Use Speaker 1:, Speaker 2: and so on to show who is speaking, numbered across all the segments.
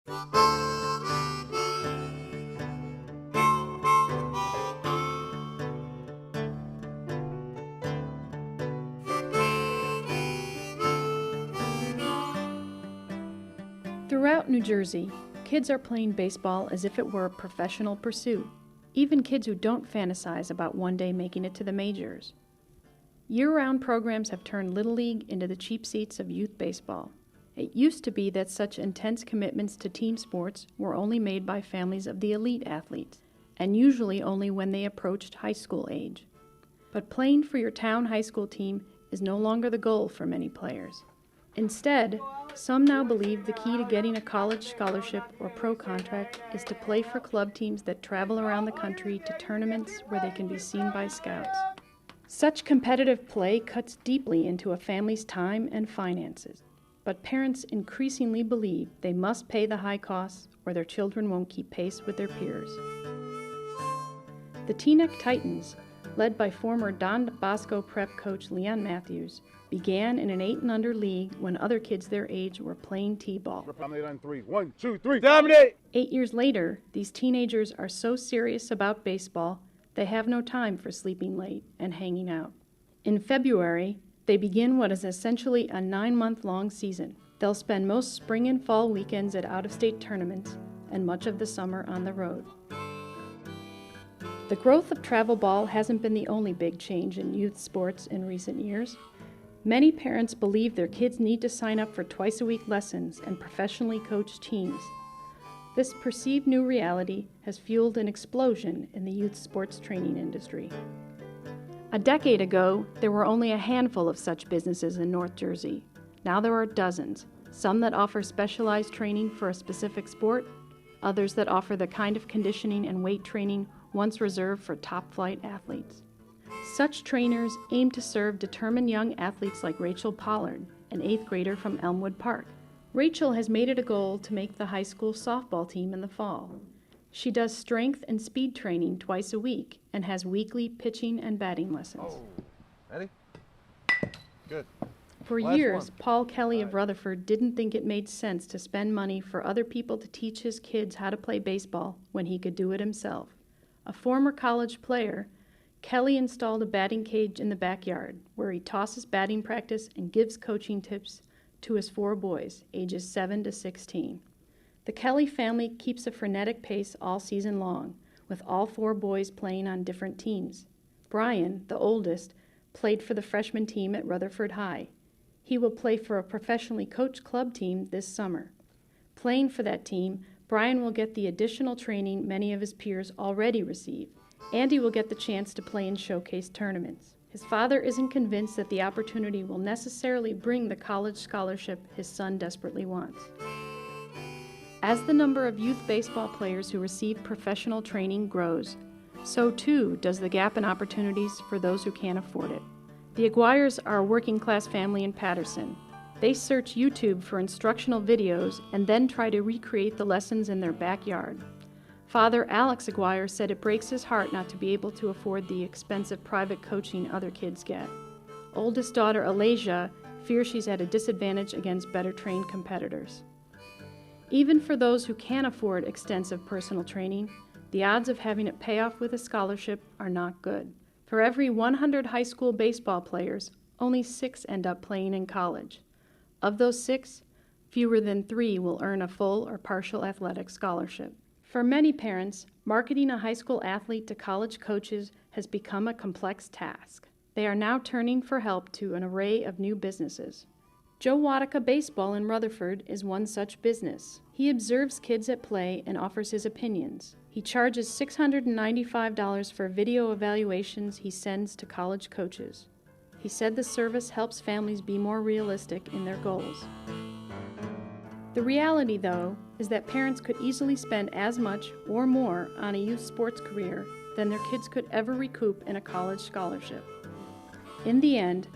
Speaker 1: Throughout New Jersey, kids are playing baseball as if it were a professional pursuit, even kids who don't fantasize about one day making it to the majors. Year-round programs have turned Little League into the cheap seats of youth baseball. It used to be that such intense commitments to team sports were only made by families of the elite athletes, and usually only when they approached high school age. But playing for your town high school team is no longer the goal for many players. Instead, some now believe the key to getting a college scholarship or pro contract is to play for club teams that travel around the country to tournaments where they can be seen by scouts. Such competitive play cuts deeply into a family's time and finances, but parents increasingly believe they must pay the high costs or their children won't keep pace with their peers. The Teaneck Titans, led by former Don Bosco prep coach Leon Matthews, began in an 8-and-under league when other kids their age were playing t-ball.
Speaker 2: On 3. 1, 2, 3. Dominate!
Speaker 1: 8 years later, these teenagers are so serious about baseball, they have no time for sleeping late and hanging out. In February, they begin what is essentially a 9-month-long season. They'll spend most spring and fall weekends at out-of-state tournaments and much of the summer on the road. The growth of travel ball hasn't been the only big change in youth sports in recent years. Many parents believe their kids need to sign up for twice-a-week lessons and professionally coached teams. This perceived new reality has fueled an explosion in the youth sports training industry. A decade ago, there were only a handful of such businesses in North Jersey. Now there are dozens, some that offer specialized training for a specific sport, others that offer the kind of conditioning and weight training once reserved for top-flight athletes. Such trainers aim to serve determined young athletes like Rachel Pollard, an 8th grader from Elmwood Park. Rachel has made it a goal to make the high school softball team in the fall. She does strength and speed training twice a week and has weekly pitching and batting lessons.
Speaker 2: Oh. Ready? Good.
Speaker 1: For years, Paul Kelly of Rutherford didn't think it made sense to spend money for other people to teach his kids how to play baseball when he could do it himself. A former college player, Kelly installed a batting cage in the backyard where he tosses batting practice and gives coaching tips to his 4 boys, ages 7 to 16. The Kelly family keeps a frenetic pace all season long, with all 4 boys playing on different teams. Brian, the oldest, played for the freshman team at Rutherford High. He will play for a professionally coached club team this summer. Playing for that team, Brian will get the additional training many of his peers already receive, and he will get the chance to play in showcase tournaments. His father isn't convinced that the opportunity will necessarily bring the college scholarship his son desperately wants. As the number of youth baseball players who receive professional training grows, so too does the gap in opportunities for those who can't afford it. The Aguirres are a working-class family in Patterson. They search YouTube for instructional videos and then try to recreate the lessons in their backyard. Father Alex Aguirre said it breaks his heart not to be able to afford the expensive private coaching other kids get. Oldest daughter Alasia fears she's at a disadvantage against better-trained competitors. Even for those who can afford extensive personal training, the odds of having it pay off with a scholarship are not good. For every 100 high school baseball players, only 6 end up playing in college. Of those 6, fewer than 3 will earn a full or partial athletic scholarship. For many parents, marketing a high school athlete to college coaches has become a complex task. They are now turning for help to an array of new businesses. Joe Wadaka Baseball in Rutherford is one such business. He observes kids at play and offers his opinions. He charges $695 for video evaluations he sends to college coaches. He said the service helps families be more realistic in their goals. The reality, though, is that parents could easily spend as much or more on a youth sports career than their kids could ever recoup in a college scholarship. In the end,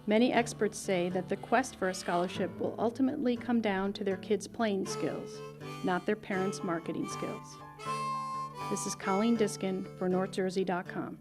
Speaker 1: many experts say that the quest for a scholarship will ultimately come down to their kids' playing skills, not their parents' marketing skills. This is Colleen Diskin for NorthJersey.com.